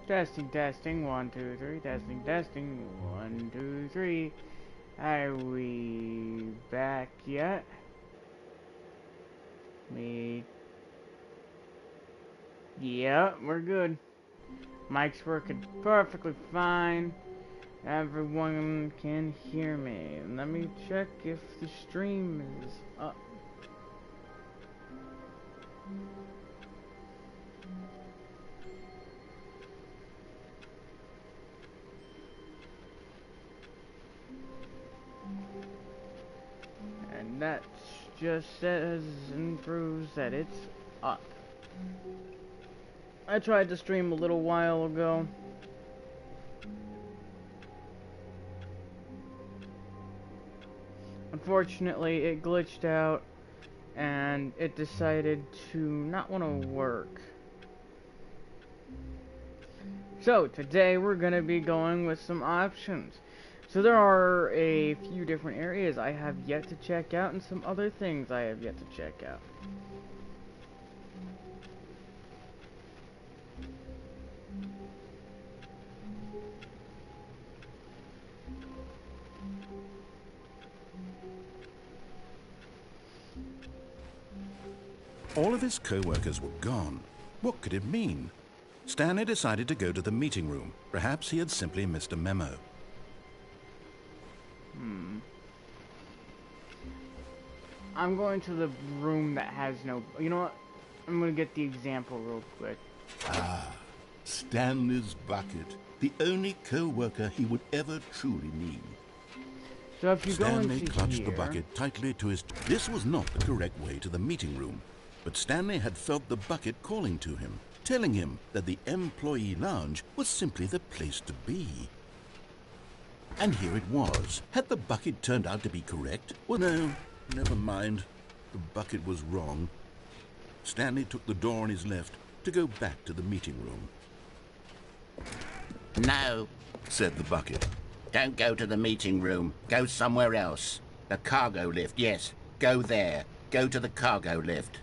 Testing, testing, 1, 2, 3, testing, testing, 1, 2, 3. Are we back yet? Yeah, we're good. Mic's working perfectly fine. Everyone can hear me. Let me check if the stream is up. And that just says and proves that it's up. I tried to stream a little while ago. Unfortunately, it glitched out and it decided to not want to work. So, today we're going to be going with some options. So there are a few different areas I have yet to check out and some other things I have yet to check out. All of his co-workers were gone. What could it mean? Stanley decided to go to the meeting room. Perhaps he had simply missed a memo. I'm going to the room that has no... You know what? I'm going to get the example real quick. Ah, Stanley's bucket. The only co-worker he would ever truly need. So if you Stanley go into clutched here, the bucket tightly to his... This was not the correct way to the meeting room, but Stanley had felt the bucket calling to him, telling him that the employee lounge was simply the place to be. And here it was. Had the bucket turned out to be correct? Well, no, never mind. The bucket was wrong. Stanley took the door on his left to go back to the meeting room. No, Said the bucket. don't go to the meeting room. Go somewhere else. The cargo lift, yes. Go there. Go to the cargo lift.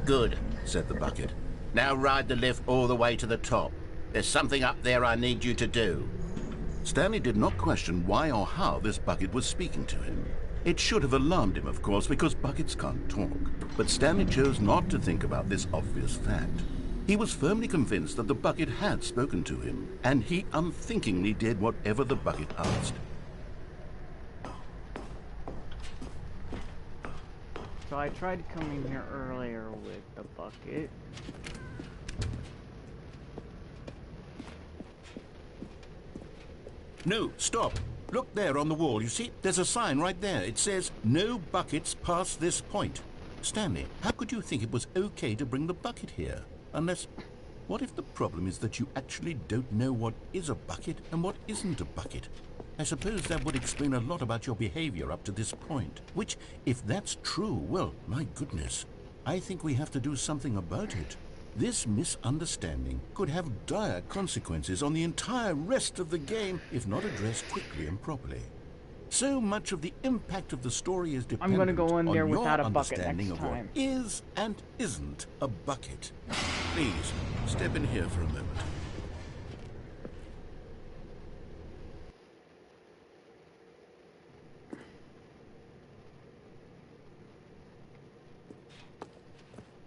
Good, Said the bucket. now ride the lift all the way to the top. There's something up there I need you to do. Stanley did not question why or how this bucket was speaking to him. It should have alarmed him, of course, because buckets can't talk. But Stanley chose not to think about this obvious fact. He was firmly convinced that the bucket had spoken to him, and he unthinkingly did whatever the bucket asked. so I tried coming here earlier with the bucket. No, stop. Look there on the wall. You see, there's a sign right there. It says, "No buckets past this point." Stanley, how could you think it was okay to bring the bucket here? Unless, what if the problem is that you actually don't know what is a bucket and what isn't a bucket? I suppose that would explain a lot about your behavior up to this point. Which, if that's true, well, my goodness, I think we have to do something about it. This misunderstanding could have dire consequences on the entire rest of the game if not addressed quickly and properly. So much of the impact of the story is dependent gonna go in there on without your a bucket understanding next of what time. is and isn't a bucket. Please, step in here for a moment.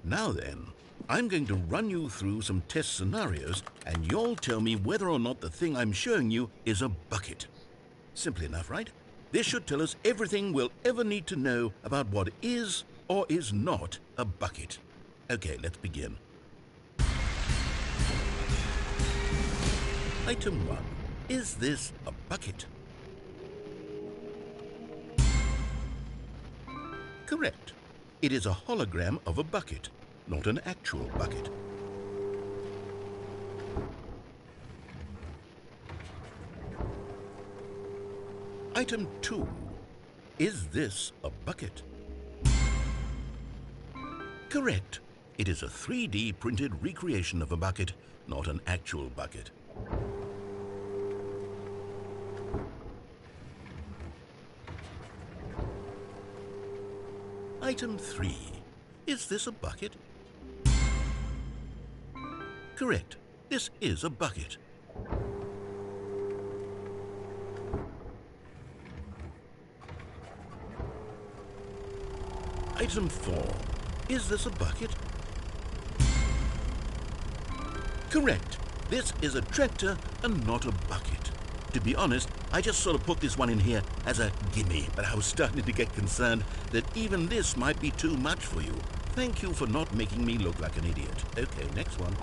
Now then, I'm going to run you through some test scenarios, and you'll tell me whether or not the thing I'm showing you is a bucket. Simple enough, right? This should tell us everything we'll ever need to know about what is or is not a bucket. Okay, let's begin. Item 1. Is this a bucket? Correct. It is a hologram of a bucket, not an actual bucket. Item 2. Is this a bucket? Correct. It is a 3D printed recreation of a bucket, not an actual bucket. Item 3. Is this a bucket? Correct. This is a bucket. Item 4. Is this a bucket? Correct. This is a tractor and not a bucket. To be honest, I just sort of put this one in here as a gimme, but I was starting to get concerned that even this might be too much for you. Thank you for not making me look like an idiot. Okay, next one.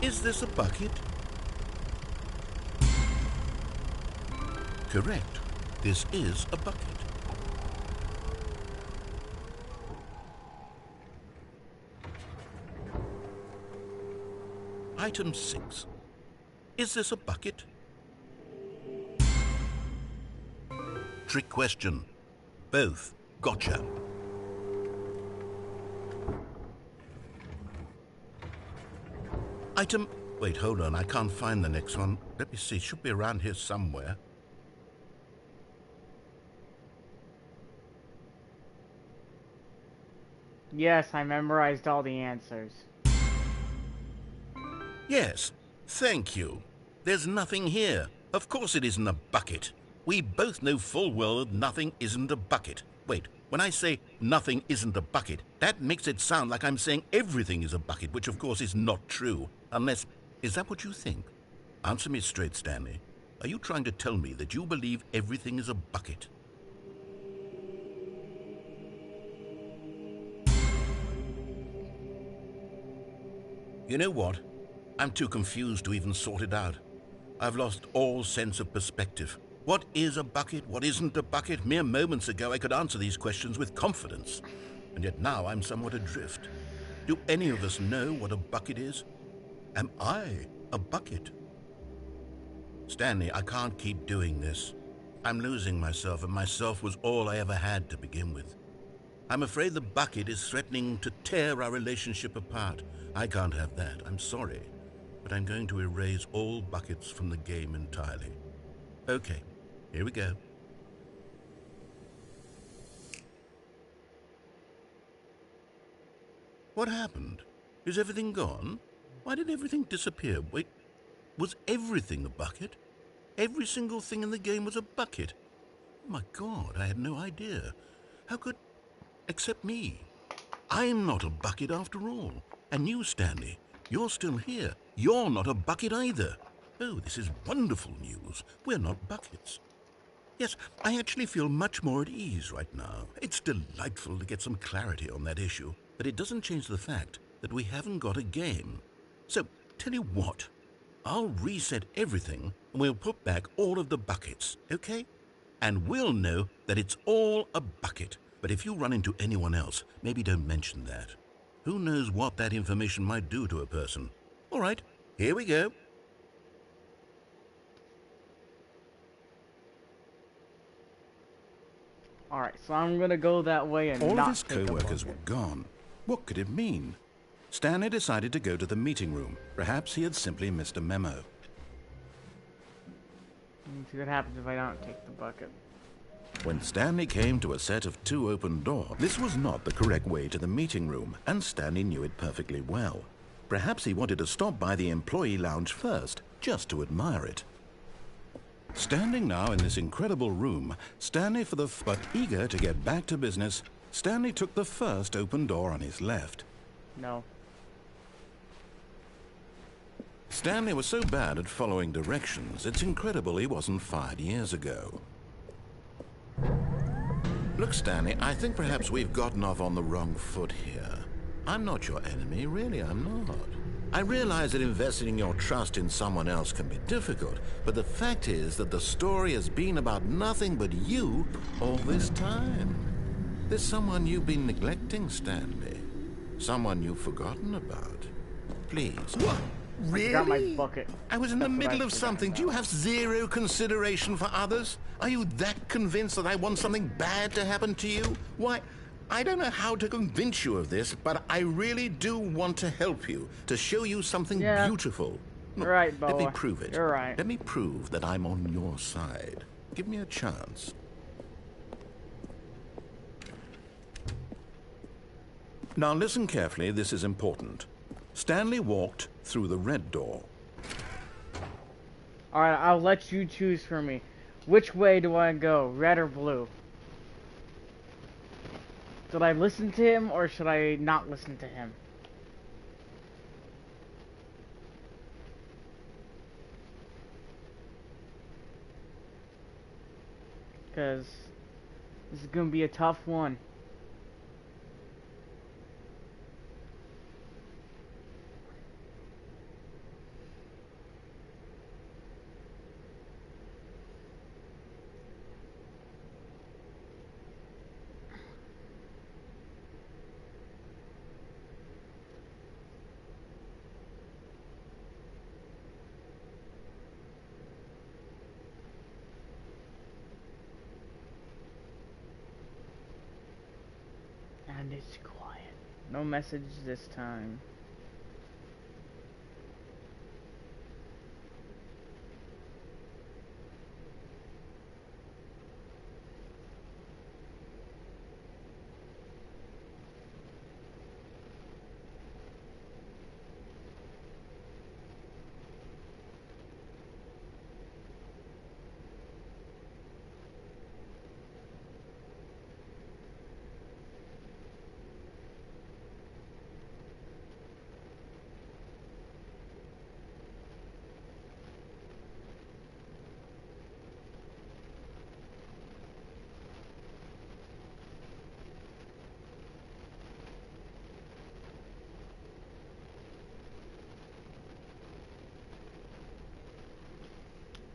Is this a bucket? Correct. This is a bucket. Item 6. Is this a bucket? Trick question. Both. Gotcha. Item... Wait, hold on. I can't find the next one. Let me see. It should be around here somewhere. Yes, I memorized all the answers. Yes, thank you. There's nothing here. Of course it isn't a bucket. We both know full well that nothing isn't a bucket. Wait, when I say nothing isn't a bucket, that makes it sound like I'm saying everything is a bucket, which of course is not true. Unless, is that what you think? Answer me straight, Stanley. Are you trying to tell me that you believe everything is a bucket? You know what? I'm too confused to even sort it out. I've lost all sense of perspective. What is a bucket? What isn't a bucket? Mere moments ago I could answer these questions with confidence. And yet now I'm somewhat adrift. Do any of us know what a bucket is? Am I a bucket? Stanley, I can't keep doing this. I'm losing myself, and myself was all I ever had to begin with. I'm afraid the bucket is threatening to tear our relationship apart. I can't have that. I'm sorry. But I'm going to erase all buckets from the game entirely. Okay, here we go. What happened? Is everything gone? Why did everything disappear? Wait, was everything a bucket? Every single thing in the game was a bucket. Oh my God, I had no idea. How could... except me. I'm not a bucket after all. And you, Stanley, you're still here. You're not a bucket either. Oh, this is wonderful news. We're not buckets. Yes, I actually feel much more at ease right now. It's delightful to get some clarity on that issue, but it doesn't change the fact that we haven't got a game. So, tell you what, I'll reset everything and we'll put back all of the buckets, okay? And we'll know that it's all a bucket. But if you run into anyone else, maybe don't mention that. Who knows what that information might do to a person? All right, here we go. Alright, so I'm gonna go that way and All not of his take a co-workers bucket. were gone. What could it mean? Stanley decided to go to the meeting room. Perhaps he had simply missed a memo. Let's see what happens if I don't take the bucket. When Stanley came to a set of 2 open doors, this was not the correct way to the meeting room, and Stanley knew it perfectly well. Perhaps he wanted to stop by the employee lounge first, just to admire it. Standing now in this incredible room, Stanley but eager to get back to business, Stanley took the first open door on his left. No. Stanley was so bad at following directions, it's incredible he wasn't fired years ago. Look, Stanley, I think perhaps we've gotten off on the wrong foot here. I'm not your enemy, really, I'm not. I realize that investing your trust in someone else can be difficult, but the fact is that the story has been about nothing but you all this time. There's someone you've been neglecting, Stanley. Someone you've forgotten about. Please. What? I got my Really? bucket. I was in the That's what middle I of forgot something. Do you about. have zero consideration for others? Are you that convinced that I want something bad to happen to you? Why, I don't know how to convince you of this, but I really do want to help you, to show you something Yeah. beautiful. You're right, Let me boy. prove it. You're right. Let me prove that I'm on your side. Give me a chance. Now listen carefully, this is important. Stanley walked through the red door. Alright, I'll let you choose for me. Which way do I go? Red or blue? Should I listen to him or should I not listen to him? Because this is going to be a tough one. And it's quiet. No message this time.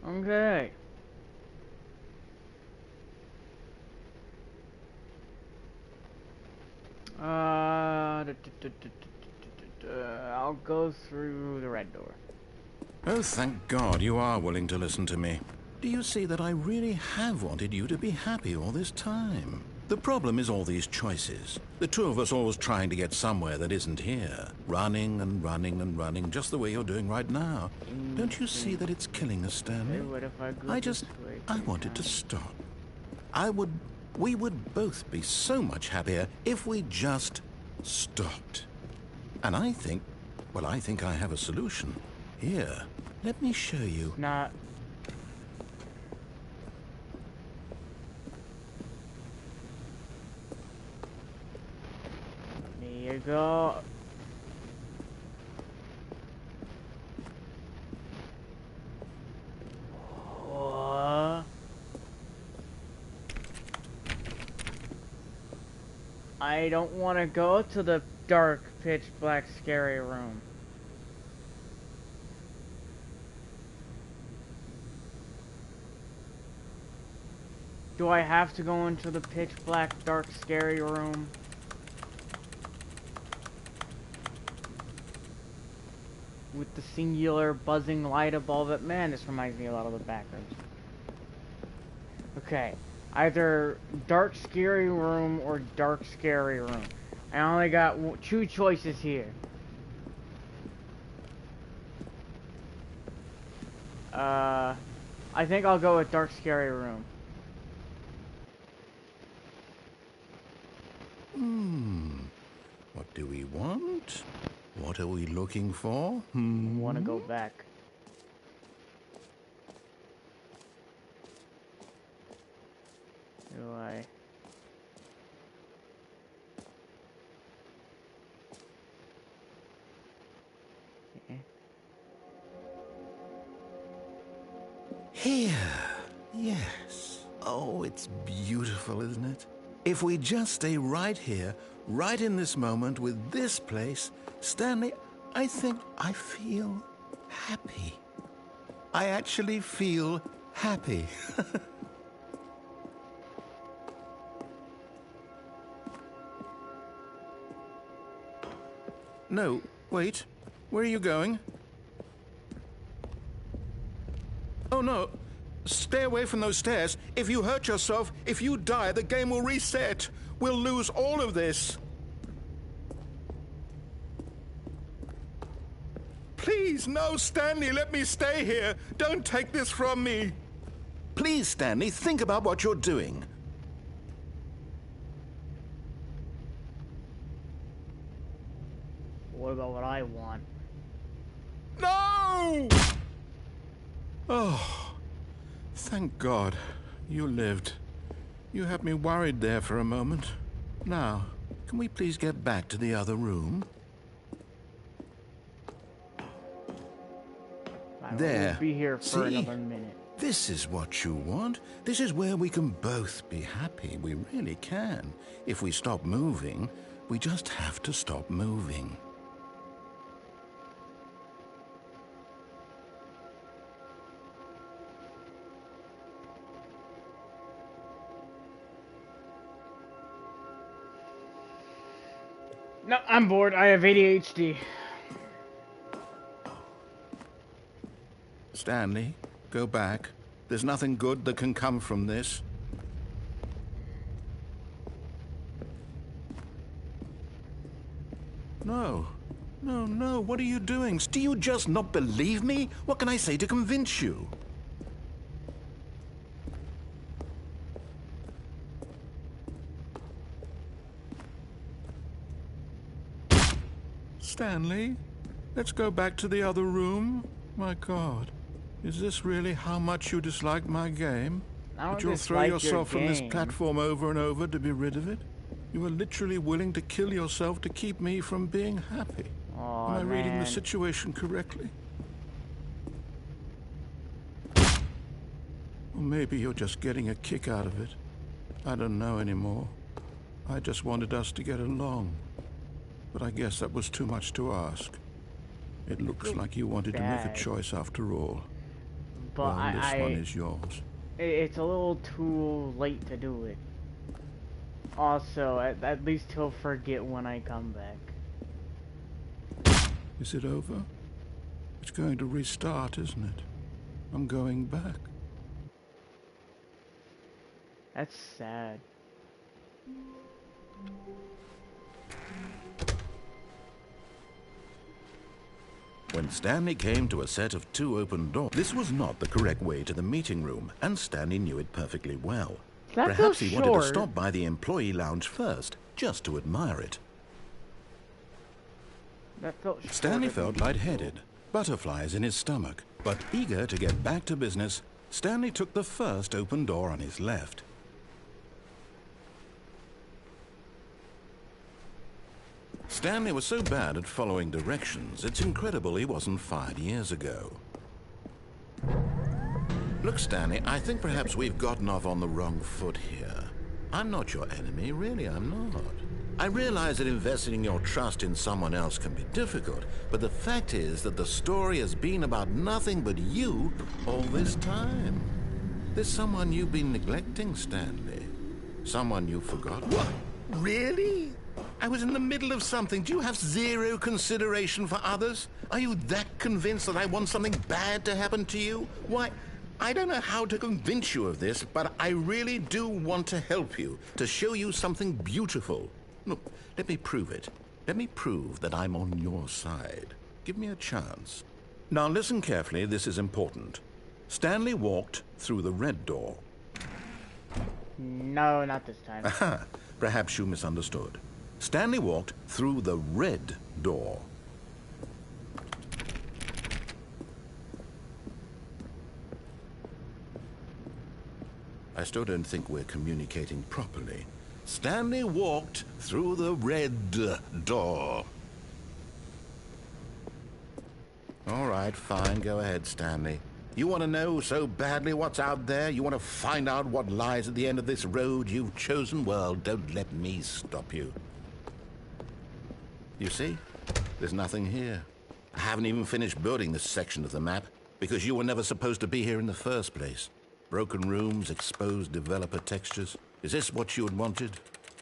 Okay. I'll go through the red door. Oh, thank God you are willing to listen to me. Do you see that I really have wanted you to be happy all this time? The problem is all these choices. The two of us always trying to get somewhere that isn't here. Running and running and running, just the way you're doing right now. Don't you see that it's killing us, Stanley? What if I go I wanted to stop. We would both be so much happier if we just stopped. And I think I have a solution. Here, let me show you. Not. There you go. I don't want to go to the dark, pitch black, scary room. Do I have to go into the pitch black, dark, scary room? With the singular buzzing light above it? Man, this reminds me a lot of the backgrounds. Okay. Either dark, scary room or dark, scary room. I only got two choices here. I think I'll go with dark, scary room. What do we want? What are we looking for? I want to go back. Do I? Okay. Here. Yes. Oh, it's beautiful, isn't it? If we just stay right here, right in this moment with this place, Stanley, I think I feel happy. I actually feel happy. No, wait. Where are you going? Oh, no. Stay away from those stairs. If you hurt yourself, if you die, the game will reset. We'll lose all of this. Please, Please, no, Stanley, let me stay here. Don't take this from me. Please, Stanley, think about what you're doing. What about what I want? No! Oh, thank God. You lived. You had me worried there for a moment. Now, can we please get back to the other room? We'll be here for another minute. This is what you want. This is where we can both be happy. We really can. If we stop moving, we just have to stop moving. No, I'm bored. I have ADHD. Stanley, go back. There's nothing good that can come from this. No. No, no, what are you doing? Do you just not believe me? What can I say to convince you? Stanley, let's go back to the other room. My God, is this really how much you dislike my game? I don't That you'll throw dislike yourself your from this game. platform over and over to be rid of it? You were literally willing to kill yourself to keep me from being happy. Aw, Am I reading the man. situation correctly? Or maybe you're just getting a kick out of it. I don't know anymore. I just wanted us to get along. But I guess that was too much to ask. It looks like you wanted to make a bad. choice after all. But Well, this one is yours. it's a little too late to do it. Also, at least he'll forget when I come back. Is it over? It's going to restart, isn't it? I'm going back. That's sad. When Stanley came to a set of 2 open doors, this was not the correct way to the meeting room, and Stanley knew it perfectly well. That Perhaps feels he wanted to short. stop by the employee lounge first, just to admire it. That felt short Stanley of felt me. lightheaded, butterflies in his stomach, but eager to get back to business, Stanley took the first open door on his left. Stanley was so bad at following directions, it's incredible he wasn't fired years ago. Look, Stanley, I think perhaps we've gotten off on the wrong foot here. I'm not your enemy, really, I'm not. I realize that investing your trust in someone else can be difficult, but the fact is that the story has been about nothing but you all this time. There's someone you've been neglecting, Stanley. Someone you forgot. What? Really? I was in the middle of something. Do you have zero consideration for others? Are you that convinced that I want something bad to happen to you? Why, I don't know how to convince you of this, but I really do want to help you, to show you something beautiful. Look, let me prove it. Let me prove that I'm on your side. Give me a chance. Now listen carefully, this is important. Stanley walked through the red door. No, not this time. Aha, perhaps you misunderstood. Stanley walked through the red door. I still don't think we're communicating properly. Stanley walked through the red door. All right, fine, go ahead, Stanley. You want to know so badly what's out there? You want to find out what lies at the end of this road you've chosen? Well, don't let me stop you. You see? There's nothing here. I haven't even finished building this section of the map because you were never supposed to be here in the first place. Broken rooms, exposed developer textures. Is this what you had wanted?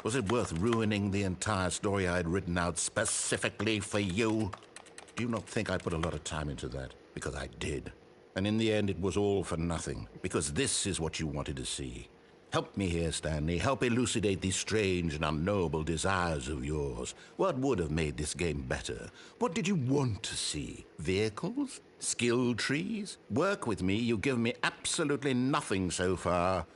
Was it worth ruining the entire story I had written out specifically for you? Do you not think I put a lot of time into that? Because I did. And in the end, it was all for nothing. Because this is what you wanted to see. Help me here, Stanley. Help elucidate these strange and unknowable desires of yours. What would have made this game better? What did you want to see? Vehicles? Skill trees? Work with me. You've given me absolutely nothing so far.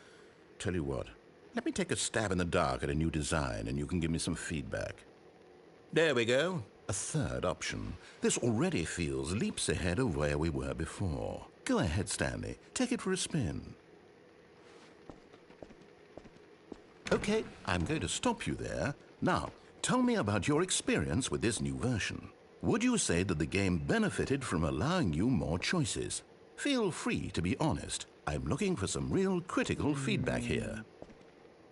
Tell you what, let me take a stab in the dark at a new design and you can give me some feedback. There we go. A third option. This already feels leaps ahead of where we were before. Go ahead, Stanley. Take it for a spin. Okay, I'm going to stop you there. Now, tell me about your experience with this new version. Would you say that the game benefited from allowing you more choices? Feel free to be honest. I'm looking for some real critical feedback here.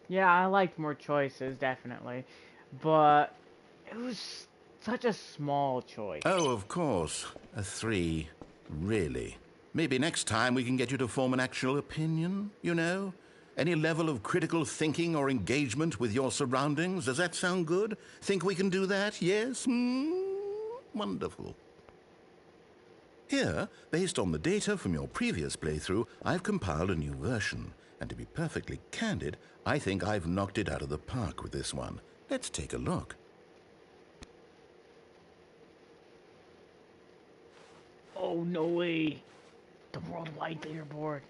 Yeah, I liked more choices, definitely. But it was such a small choice. Oh, of course. A 3. Really? Maybe next time we can get you to form an actual opinion, you know? Any level of critical thinking or engagement with your surroundings? Does that sound good? Think we can do that? Yes? Wonderful. Here, based on the data from your previous playthrough, I've compiled a new version. And to be perfectly candid, I think I've knocked it out of the park with this one. Let's take a look. Oh, no way. The worldwide leaderboard.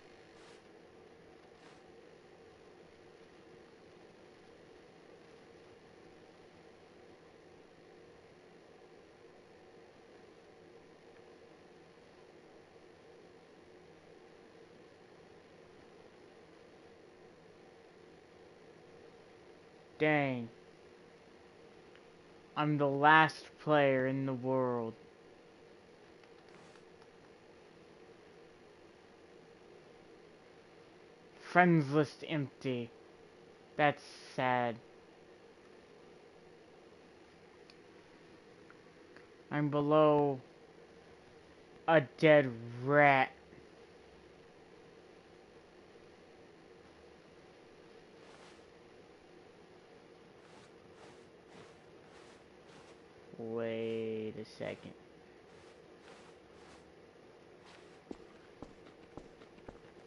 Dang. I'm the last player in the world. Friends list empty. That's sad. I'm below a dead rat. Wait a second.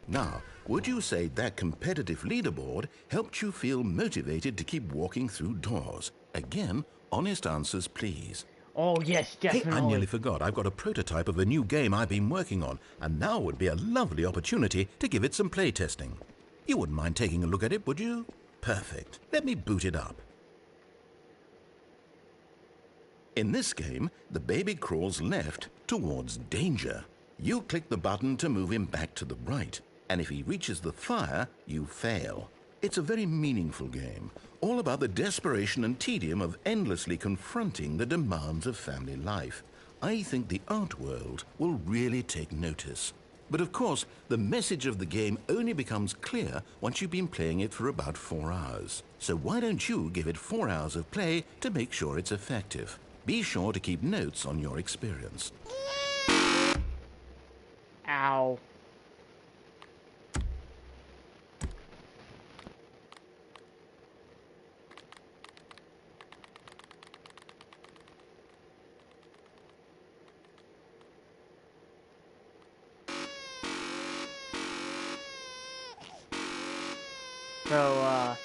Now, would you say that competitive leaderboard helped you feel motivated to keep walking through doors? Again, honest answers, please. Oh, yes, definitely. Hey, I nearly forgot. I've got a prototype of a new game I've been working on, and now would be a lovely opportunity to give it some play testing. You wouldn't mind taking a look at it, would you? Perfect. Let me boot it up. In this game, the baby crawls left towards danger. You click the button to move him back to the right, and if he reaches the fire, you fail. It's a very meaningful game, all about the desperation and tedium of endlessly confronting the demands of family life. I think the art world will really take notice. But of course, the message of the game only becomes clear once you've been playing it for about 4 hours. So why don't you give it 4 hours of play to make sure it's effective? Be sure to keep notes on your experience. Ow. So,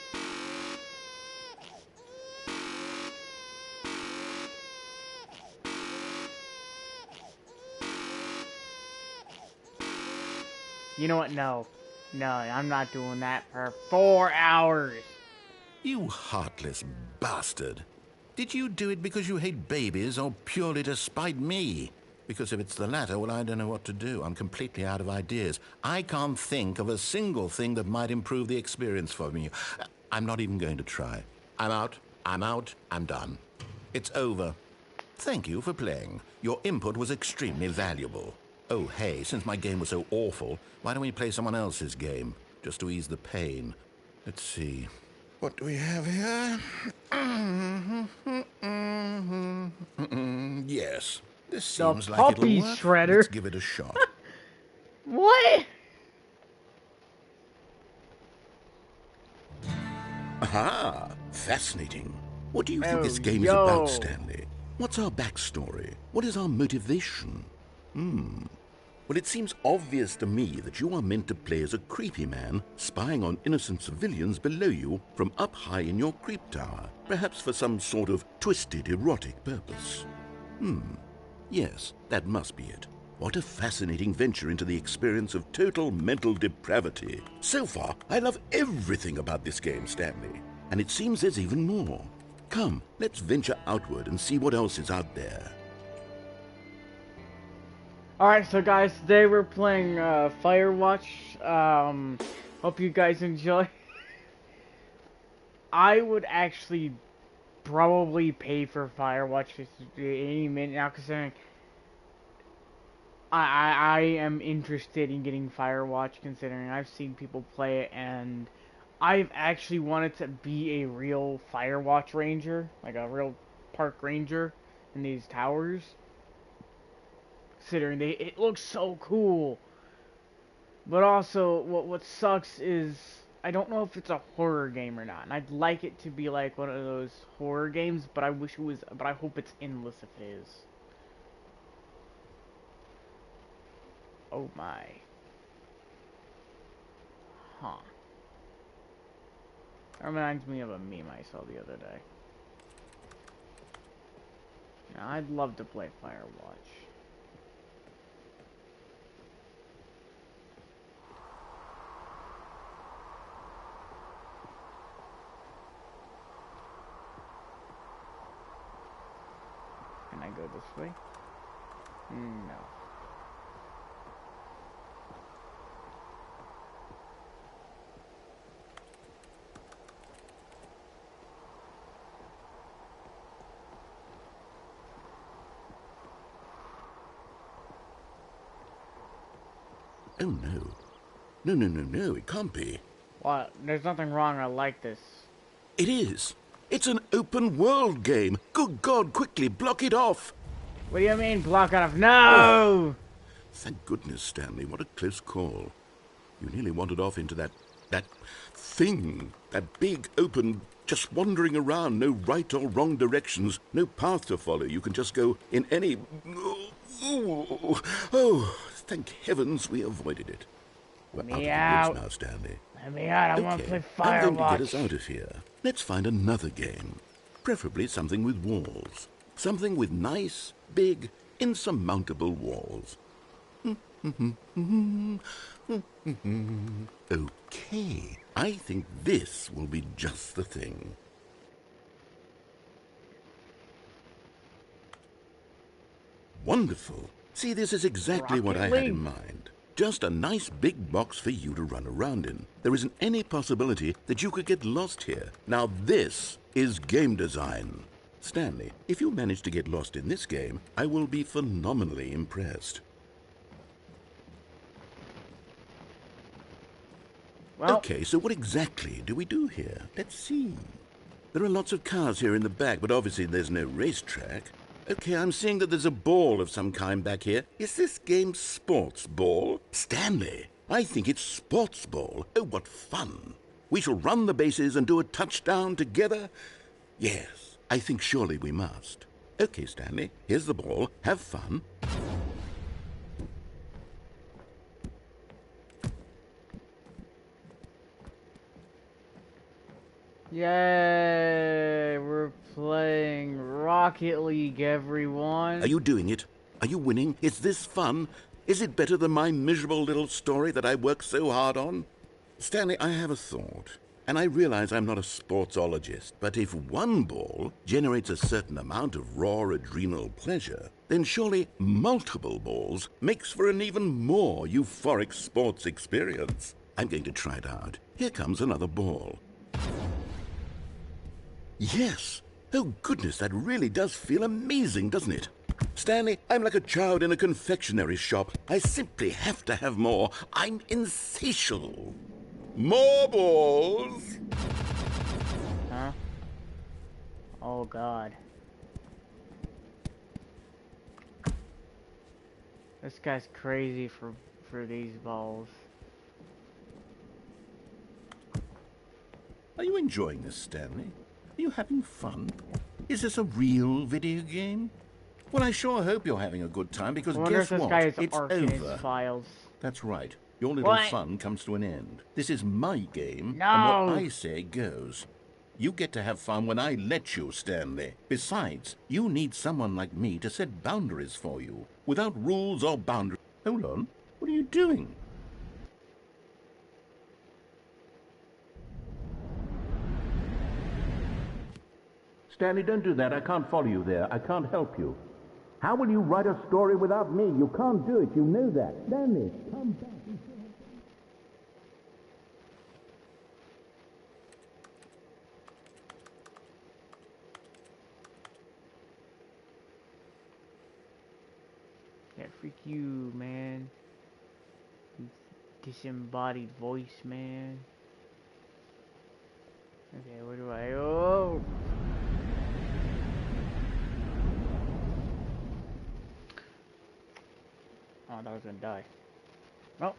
you know what? No. No, I'm not doing that for 4 hours. You heartless bastard. Did you do it because you hate babies or purely to spite me? Because if it's the latter, well, I don't know what to do. I'm completely out of ideas. I can't think of a single thing that might improve the experience for me. I'm not even going to try. I'm out. I'm done. It's over. Thank you for playing. Your input was extremely valuable. Oh, hey, since my game was so awful, why don't we play someone else's game? Just to ease the pain. Let's see. What do we have here? Yes. This seems like it'll puppy work. shredder. Let's give it a shot. What? Aha! Fascinating. What do you think this Oh, game is yo. about, Stanley? What's our backstory? What is our motivation? Well, it seems obvious to me that you are meant to play as a creepy man spying on innocent civilians below you from up high in your creep tower, perhaps for some sort of twisted erotic purpose. Yes, that must be it. What a fascinating venture into the experience of total mental depravity. So far, I love everything about this game, Stanley. And it seems there's even more. Come, let's venture outward and see what else is out there. Alright, so guys, today we're playing Firewatch. Hope you guys enjoy. I would actually probably pay for Firewatch any minute now, considering I am interested in getting Firewatch, considering I've seen people play it, and I've actually wanted to be a real Firewatch ranger, like a real park ranger in these towers. Considering it looks so cool. But also, what sucks is I don't know if it's a horror game or not, and I'd like it to be like one of those horror games, but I wish it was. But I hope it's endless if it is. Oh my. Huh. That reminds me of a meme I saw the other day. Now, I'd love to play Firewatch. Can I go this way? No. Oh, no. No, it can't be. What? There's nothing wrong. I like this. It is. It's an open world game. Good God, quickly, block it off. What do you mean, block off? No! Thank goodness, Stanley, what a close call. You nearly wandered off into that thing, that big, open, just wandering around, no right or wrong directions, no path to follow. You can just go in any... Oh, thank heavens we avoided it. We're Let me out of the out. woods now, Stanley. Let me out. I want to play I'm going to Firewatch. get us out of here. Let's find another game. Preferably something with walls. Something with nice, big, insurmountable walls. Okay, I think this will be just the thing. Wonderful. See, this is exactly what I had in mind. Just a nice big box for you to run around in. There isn't any possibility that you could get lost here. Now this is game design. Stanley, if you manage to get lost in this game, I will be phenomenally impressed. Well, Okay, so what exactly do we do here? Let's see. There are lots of cars here in the back, but obviously there's no racetrack. Okay, I'm seeing that there's a ball of some kind back here. Is this game sports ball? Stanley, I think it's sports ball. Oh, what fun. We shall run the bases and do a touchdown together? Yes, I think surely we must. Okay, Stanley, here's the ball. Have fun. yay! We're playing Rocket League, everyone. Are you doing it? Are you winning? Is this fun? Is it better than my miserable little story that I worked so hard on? Stanley, I have a thought. And I realize I'm not a sportsologist, but if one ball generates a certain amount of raw adrenal pleasure, then surely multiple balls makes for an even more euphoric sports experience. I'm going to try it out. Here comes another ball. Yes! Oh goodness, that really does feel amazing, doesn't it? Stanley, I'm like a child in a confectionery shop. I simply have to have more. I'm insatiable. More balls! Huh? Oh god. This guy's crazy for these balls. Are you enjoying this, Stanley? Are you having fun? Is this a real video game? Well, I sure hope you're having a good time, because I wonder if guess this guy what? has It's Ark in his over. files. That's right. Your little What? fun comes to an end. This is my game, and what No! I say goes. You get to have fun when I let you, Stanley. Besides, you need someone like me to set boundaries for you. Without rules or boundaries... Hold on. What are you doing? Stanley, don't do that. I can't follow you there. I can't help you. How will you write a story without me? You can't do it. You know that. Stanley, come back. Yeah, freak you, man. You disembodied voice, man. Okay, where do I go? Oh, I thought I was gonna die. Oh.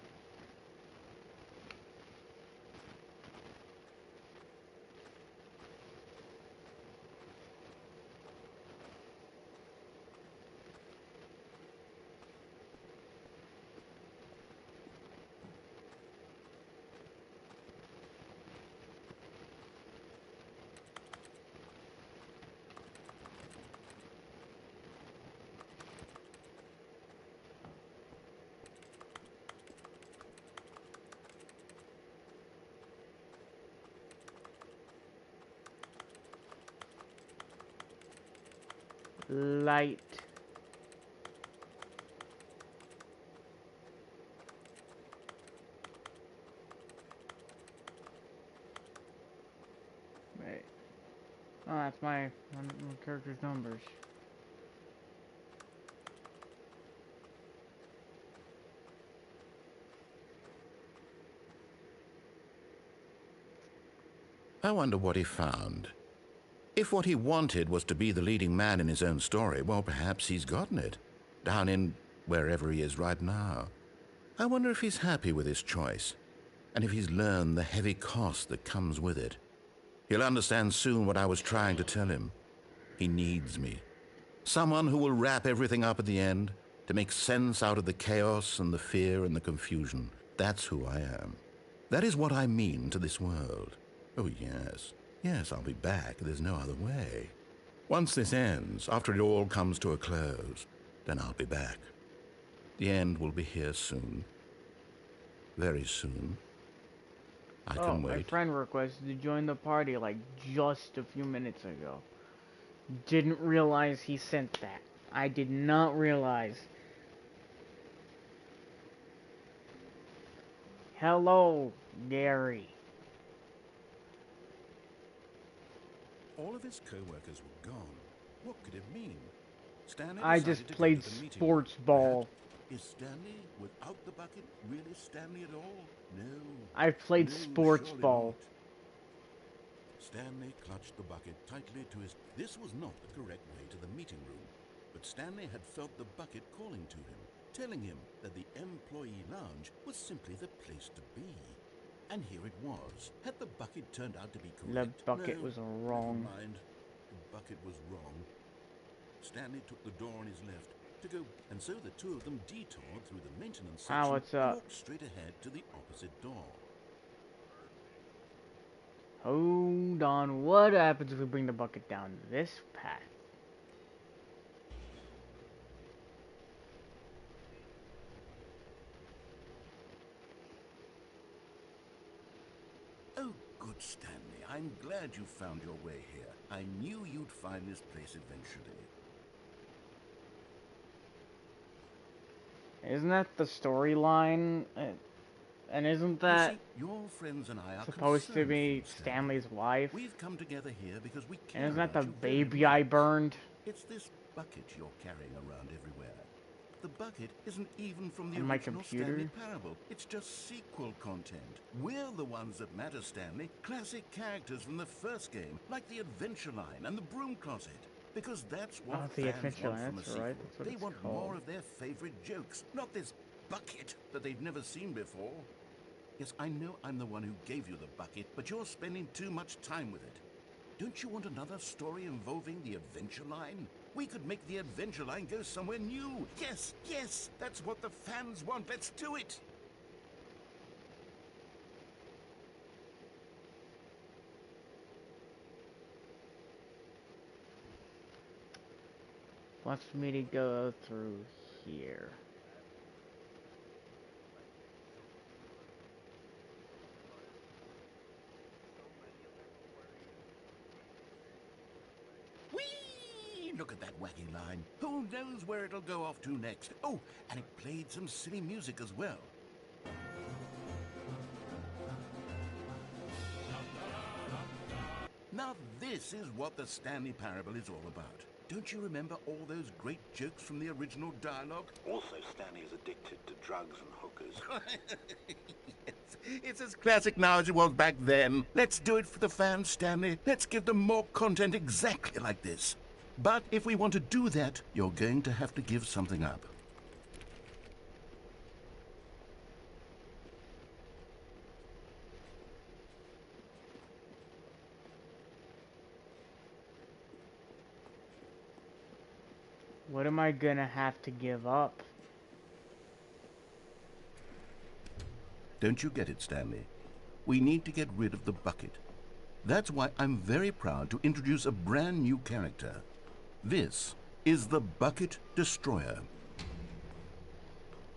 Light. Wait. Oh, that's my character's numbers. I wonder what he found. If what he wanted was to be the leading man in his own story, well, perhaps he's gotten it. Down in wherever he is right now. I wonder if he's happy with his choice, and if he's learned the heavy cost that comes with it. He'll understand soon what I was trying to tell him. He needs me. Someone who will wrap everything up at the end, to make sense out of the chaos and the fear and the confusion. That's who I am. That is what I mean to this world. Oh, yes. Yes, I'll be back. There's no other way. Once this ends, after it all comes to a close, then I'll be back. The end will be here soon. Very soon. I can My wait. friend requested to join the party like just a few minutes ago. Didn't realize he sent that. I did not realize. Hello, Gary. All of his co-workers were gone. What could it mean? Stanley I decided just to go played to the meeting sports room. ball. Is Stanley without the bucket really Stanley at all? No. I played No, sports surely ball. not. Stanley clutched the bucket tightly to his... This was not the correct way to the meeting room, but Stanley had felt the bucket calling to him, telling him that the employee lounge was simply the place to be. And here it was. Had the bucket turned out to be correct? The bucket No, was wrong. Never mind. The bucket was wrong. Stanley took the door on his left to go, and so the two of them detoured through the maintenance section what's and up? walked straight ahead to the opposite door. Hold on. What happens if we bring the bucket down this path? Oh, good Stanley. I'm glad you found your way here. I knew you'd find this place eventually. Isn't that the storyline? And isn't that You see, your friends and I are supposed to concerned be for you, Stanley. Stanley's wife? We've come together here because we care And isn't that the about you very baby I much. burned? It's this bucket you're carrying around everywhere. The bucket isn't even from the On my original computer? Stanley Parable. It's just sequel content. We're the ones that matter, Stanley. Classic characters from the first game, like the Adventure Line and the Broom Closet. Because that's what Oh, the fans Adventure want Line, from a that's sequel. right, that's what They it's want called. more of their favorite jokes, not this bucket that they've never seen before. Yes, I know I'm the one who gave you the bucket, but you're spending too much time with it. Don't you want another story involving the Adventure Line? We could make the Adventure Line go somewhere new. Yes, yes, that's what the fans want. Let's do it. Wants me to go through here. Whee! Look at that wacky line. Who knows where it'll go off to next? Oh, and it played some silly music as well. Now this is what the Stanley Parable is all about. Don't you remember all those great jokes from the original dialogue? Also, Stanley is addicted to drugs and hookers. Yes, it's as classic now as it was back then. Let's do it for the fans, Stanley. Let's give them more content exactly like this. But if we want to do that, you're going to have to give something up. What am I gonna have to give up? Don't you get it, Stanley? We need to get rid of the bucket. That's why I'm very proud to introduce a brand new character. This is the Bucket Destroyer.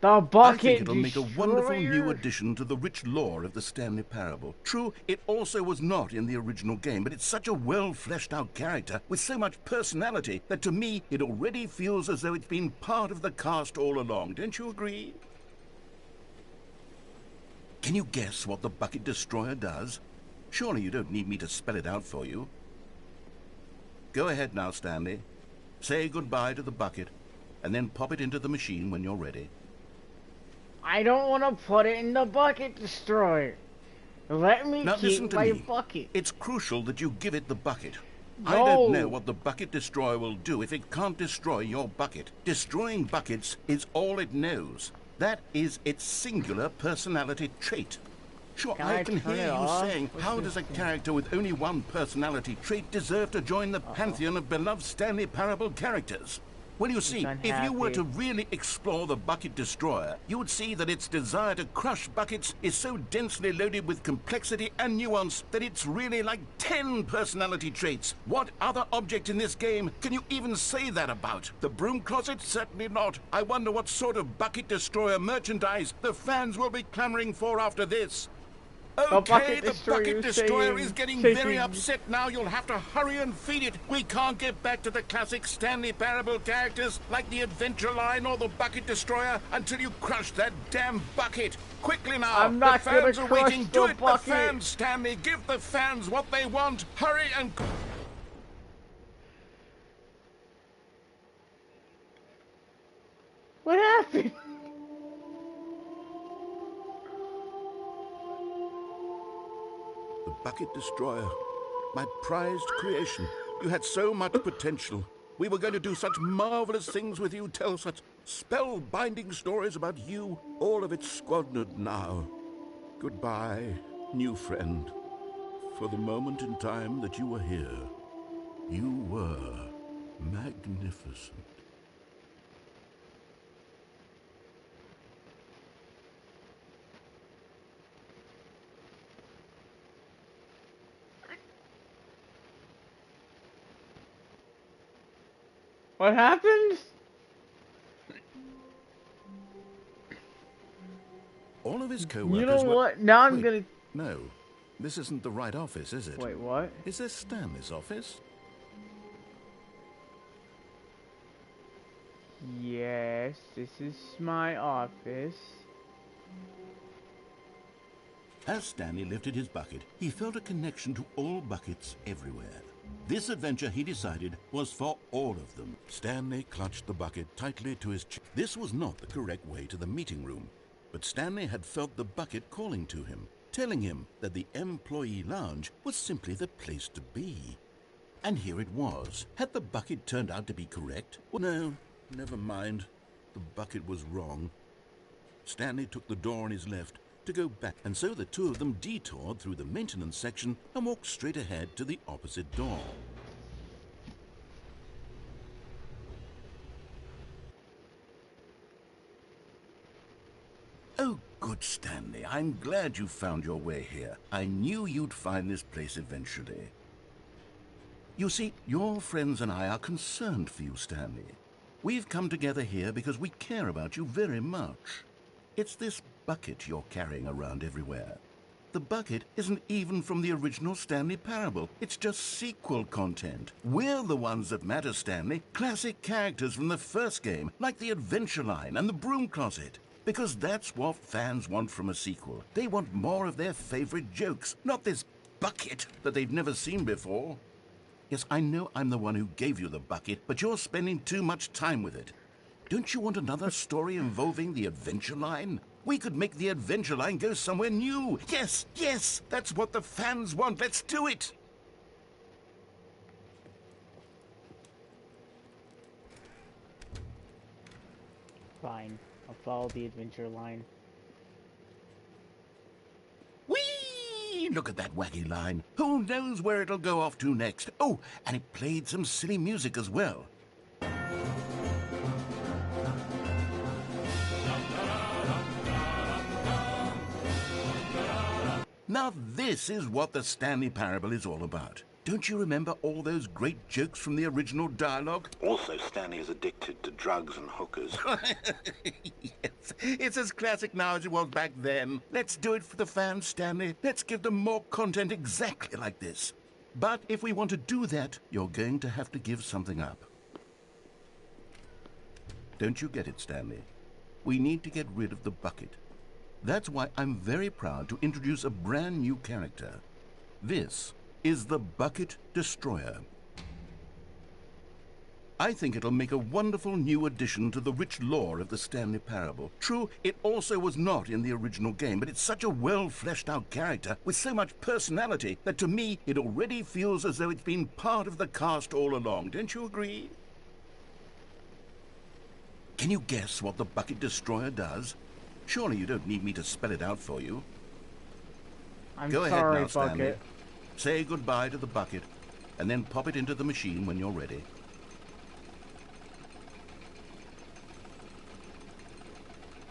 The Bucket I think it'll make a wonderful new Destroyer? addition to the rich lore of the Stanley Parable. True, it also was not in the original game, but it's such a well-fleshed-out character with so much personality that to me it already feels as though it's been part of the cast all along. Don't you agree? Can you guess what the Bucket Destroyer does? Surely you don't need me to spell it out for you. Go ahead now, Stanley. Say goodbye to the bucket, and then pop it into the machine when you're ready. I don't want to put it in the Bucket Destroyer. Let me Now listen keep to my me. bucket. It's crucial that you give it the bucket. I No. don't know what the Bucket Destroyer will do if it can't destroy your bucket. Destroying buckets is all it knows. That is its singular personality trait. Sure, Can I I can turn hear it you off? saying, What's how this does a thing? character with only one personality trait deserve to join the pantheon of beloved Stanley Parable characters? Well, you see, if you were unhappy. to really explore the Bucket Destroyer, you would see that its desire to crush buckets is so densely loaded with complexity and nuance that it's really like 10 personality traits. What other object in this game can you even say that about? The broom closet? Certainly not. I wonder what sort of Bucket Destroyer merchandise the fans will be clamoring for after this. Okay, the Bucket Destroyer is getting very upset now. You'll have to hurry and feed it. We can't get back to the classic Stanley Parable characters like the Adventure Line or the Bucket Destroyer until you crush that damn bucket. Quickly now. I'm not the fans gonna are waiting. crush Do the it, bucket. the fans, Stanley. Give the fans what they want. Hurry and... What happened? The Bucket Destroyer. My prized creation. You had so much potential. We were going to do such marvelous things with you, tell such spellbinding stories about you. All of it squandered now. Goodbye, new friend. For the moment in time that you were here, you were magnificent. What happened? All of his co-workers You know were... what? Now I'm Wait, gonna... No, this isn't the right office, is it? Wait, what? Is this Stanley's office? Yes, this is my office. As Stanley lifted his bucket, he felt a connection to all buckets everywhere. This adventure, he decided, was for all of them. Stanley clutched the bucket tightly to his chest. This was not the correct way to the meeting room, but Stanley had felt the bucket calling to him, telling him that the employee lounge was simply the place to be. And here it was. Had the bucket turned out to be correct? Well, no, never mind. The bucket was wrong. Stanley took the door on his left, to go back, and so the two of them detoured through the maintenance section and walked straight ahead to the opposite door. Oh, good, Stanley. I'm glad you found your way here. I knew you'd find this place eventually. You see, your friends and I are concerned for you, Stanley. We've come together here because we care about you very much. It's this bucket you're carrying around everywhere. The bucket isn't even from the original Stanley Parable. It's just sequel content. We're the ones that matter, Stanley. Classic characters from the first game, like the Adventure Line and the Broom Closet. Because that's what fans want from a sequel. They want more of their favorite jokes, not this bucket that they've never seen before. Yes, I know I'm the one who gave you the bucket, but you're spending too much time with it. Don't you want another story involving the Adventure Line? We could make the Adventure Line go somewhere new. Yes, yes, that's what the fans want. Let's do it. Fine. I'll follow the Adventure Line. Whee! Look at that wacky line. Who knows where it'll go off to next? Oh, and it played some silly music as well. Now this is what the Stanley Parable is all about. Don't you remember all those great jokes from the original dialogue? Also, Stanley is addicted to drugs and hookers. Yes, it's as classic now as it was back then. Let's do it for the fans, Stanley. Let's give them more content exactly like this. But if we want to do that, you're going to have to give something up. Don't you get it, Stanley? We need to get rid of the bucket. That's why I'm very proud to introduce a brand new character. This is the Bucket Destroyer. I think it'll make a wonderful new addition to the rich lore of the Stanley Parable. True, it also was not in the original game, but it's such a well-fleshed-out character with so much personality that to me it already feels as though it's been part of the cast all along. Don't you agree? Can you guess what the Bucket Destroyer does? Surely you don't need me to spell it out for you. Go ahead now, Stanley. Bucket. Say goodbye to the bucket, and then pop it into the machine when you're ready.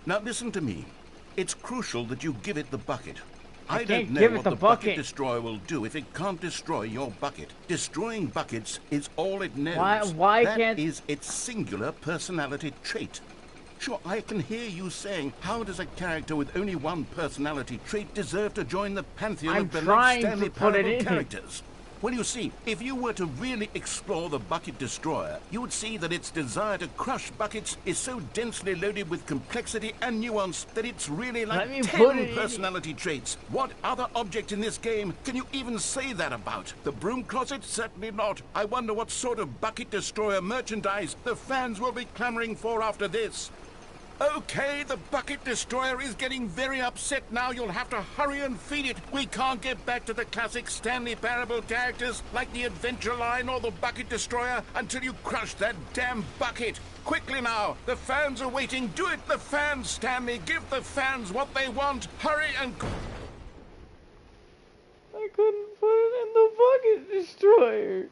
Now listen to me. It's crucial that you give it the bucket. I don't know what the bucket destroyer will do if it can't destroy your bucket. Destroying buckets is all it knows. Why that can't... is its singular personality trait. Sure, I can hear you saying, how does a character with only one personality trait deserve to join the pantheon of beloved Stanley Parable characters? Well, you see, if you were to really explore the Bucket Destroyer, you would see that its desire to crush buckets is so densely loaded with complexity and nuance that it's really like 10 personality traits. What other object in this game can you even say that about? The Broom Closet? Certainly not. I wonder what sort of Bucket Destroyer merchandise the fans will be clamoring for after this. Okay, the Bucket Destroyer is getting very upset now. You'll have to hurry and feed it. We can't get back to the classic Stanley Parable characters like the Adventure Line or the Bucket Destroyer until you crush that damn bucket. Quickly now, the fans are waiting. Do it, the fans, Stanley. Give the fans what they want. Hurry and... I couldn't put it in the Bucket Destroyer.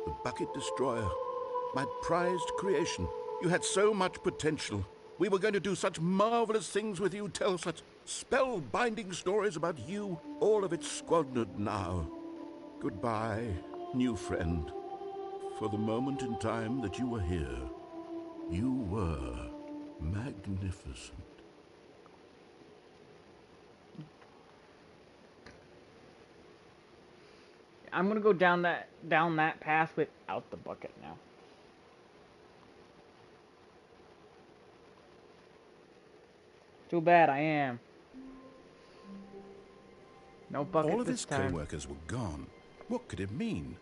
The Bucket Destroyer, my prized creation. You had so much potential. We were going to do such marvelous things with you, tell such spellbinding stories about you. All of it squandered now. Goodbye, new friend. For the moment in time that you were here, you were magnificent. I'm gonna go down that path without the bucket now. Too bad I am. No bucket All of this his time. co-workers were gone. What could it mean?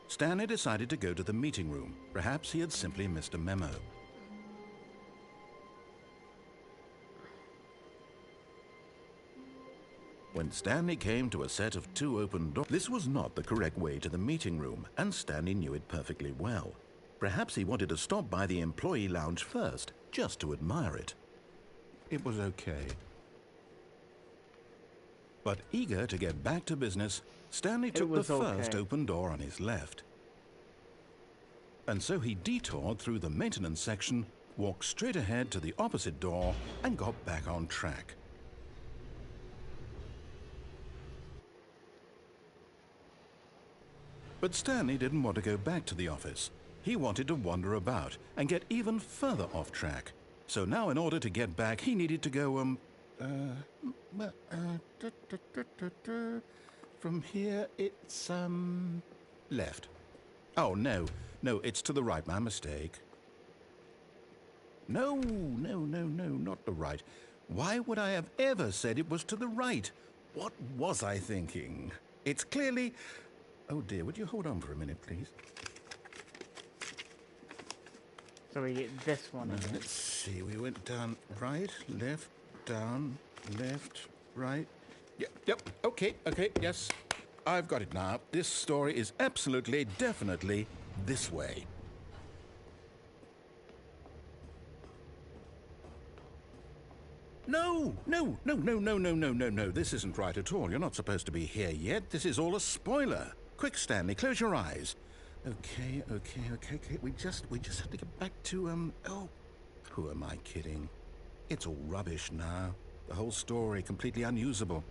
Stanley decided to go to the meeting room. Perhaps he had simply missed a memo. When Stanley came to a set of 2 open doors, this was not the correct way to the meeting room, and Stanley knew it perfectly well. Perhaps he wanted to stop by the employee lounge first, just to admire it. It was okay. But eager to get back to business, Stanley took the first open door on his left. And so he detoured through the maintenance section, walked straight ahead to the opposite door, and got back on track. But Stanley didn't want to go back to the office. He wanted to wander about and get even further off track. So now in order to get back, he needed to go, from here it's, left. Oh, no, it's to the right, my mistake. No, not the right. Why would I have ever said it was to the right? What was I thinking? It's clearly... Oh dear, would you hold on for a minute, please? So we get this one again. Let's see, we went down right, left, down, left, right. Yep, okay, yes. I've got it now. This story is absolutely, definitely this way. No. This isn't right at all. You're not supposed to be here yet. This is all a spoiler. Quick, Stanley, close your eyes. Okay. We just have to get back to, oh, who am I kidding? It's all rubbish now. The whole story completely unusable.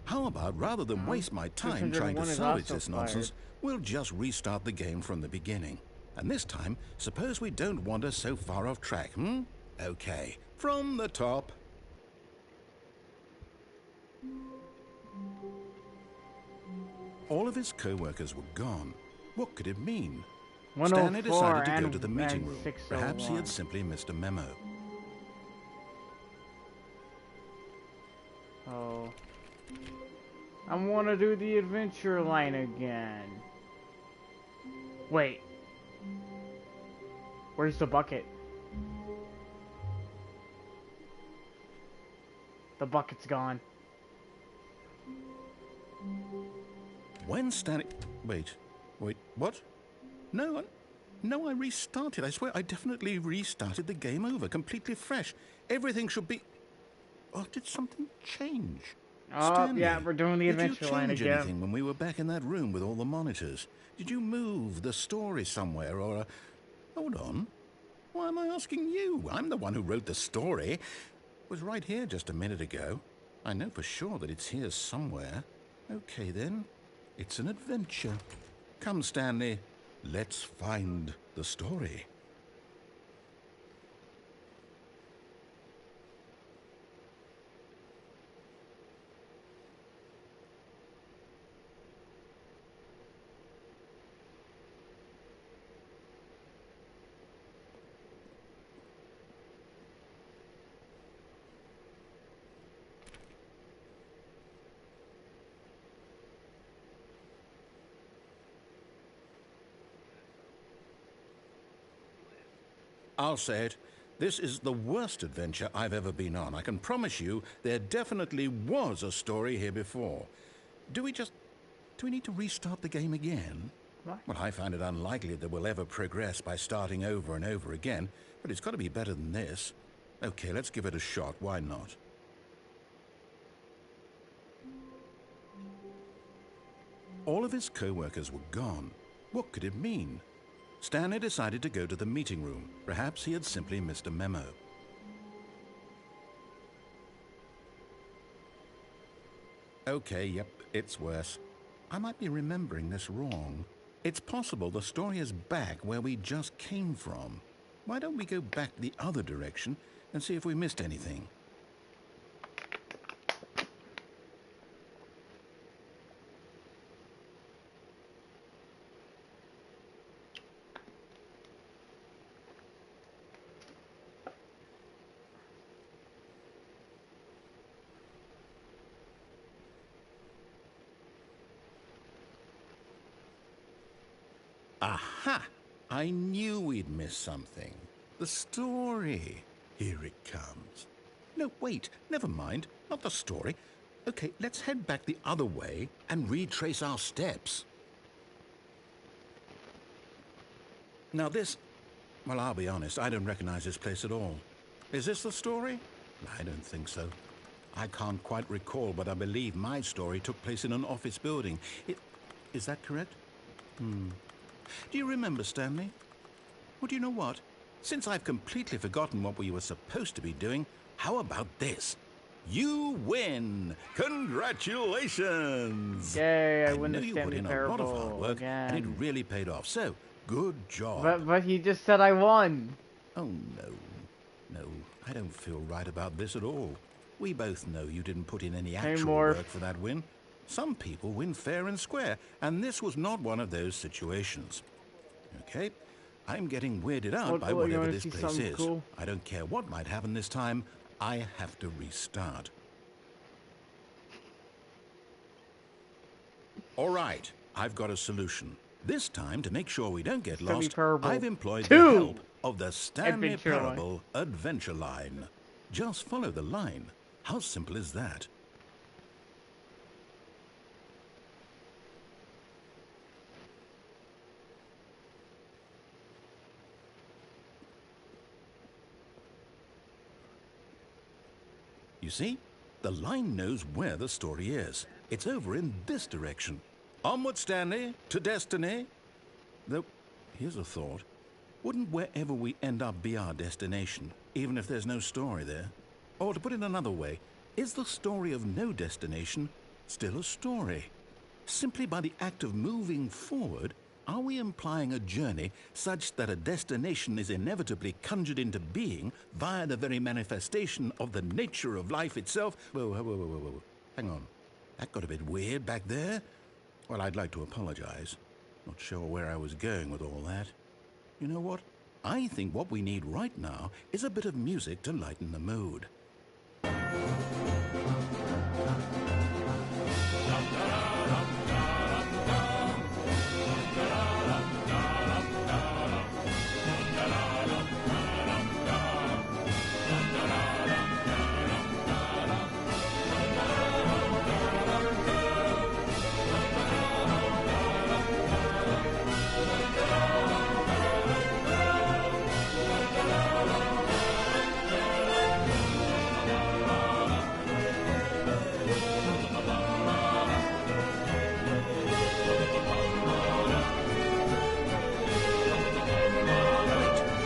How about, rather than waste my time trying to salvage this nonsense, we'll just restart the game from the beginning. And this time, suppose we don't wander so far off track, Okay, from the top. All of his co-workers were gone. What could it mean? Stanley decided to go to the meeting room. Perhaps he had simply missed a memo. Oh. I want to do the adventure line again. Wait. Where's the bucket? The bucket's gone. When Stanley... Wait, what? No, I restarted. I swear I definitely restarted the game over, completely fresh. Everything should be... Oh, did something change? Oh, Stanley, yeah, we're doing the adventure line Did you change again. anything when we were back in that room with all the monitors? Did you move the story somewhere or... Hold on. Why am I asking you? I'm the one who wrote the story. It was right here just a minute ago. I know for sure that it's here somewhere. Okay, then. It's an adventure. Come, Stanley. Let's find the story. I'll say it. This is the worst adventure I've ever been on. I can promise you there definitely was a story here before. Do we need to restart the game again? What? Well, I find it unlikely that we'll ever progress by starting over and over again, but it's got to be better than this. Okay, let's give it a shot. Why not? All of his co-workers were gone. What could it mean? Stanley decided to go to the meeting room. Perhaps he had simply missed a memo. Okay, yep, it's worse. I might be remembering this wrong. It's possible the story is back where we just came from. Why don't we go back the other direction and see if we missed anything? Aha! I knew we'd miss something. The story. Here it comes. No, wait, never mind. Not the story. Okay, let's head back the other way and retrace our steps. Now this Well, I'll be honest, I don't recognize this place at all. Is this the story? I don't think so. I can't quite recall, but I believe my story took place in an office building. Is that correct? Do you remember, Stanley? Well, do you know what? Since I've completely forgotten what we were supposed to be doing, how about this? You win! Congratulations! Yay, I win know the you put Stanley in a lot of hard Parable work, and it again. really paid off. So, good job. But he just said I won. Oh, no. No, I don't feel right about this at all. We both know you didn't put in any actual Morph. work for that win. Some people win fair and square, and this was not one of those situations. Okay, I'm getting weirded out by You whatever wanna this see place something is. cool? I don't care what might happen this time. I have to restart. All right, I've got a solution. This time, to make sure we don't get Stanley lost, Parable I've employed 2 the help of the Stanley Adventure Line. Parable Adventure Line. Just follow the line. How simple is that? You see, the line knows where the story is. It's over in this direction. Onward, Stanley, to destiny. Though, here's a thought. Wouldn't wherever we end up be our destination, even if there's no story there? Or to put it another way, is the story of no destination still a story? Simply by the act of moving forward, are we implying a journey such that a destination is inevitably conjured into being via the very manifestation of the nature of life itself? Whoa. Hang on. That got a bit weird back there. Well, I'd like to apologize. Not sure where I was going with all that. You know what? I think what we need right now is a bit of music to lighten the mood.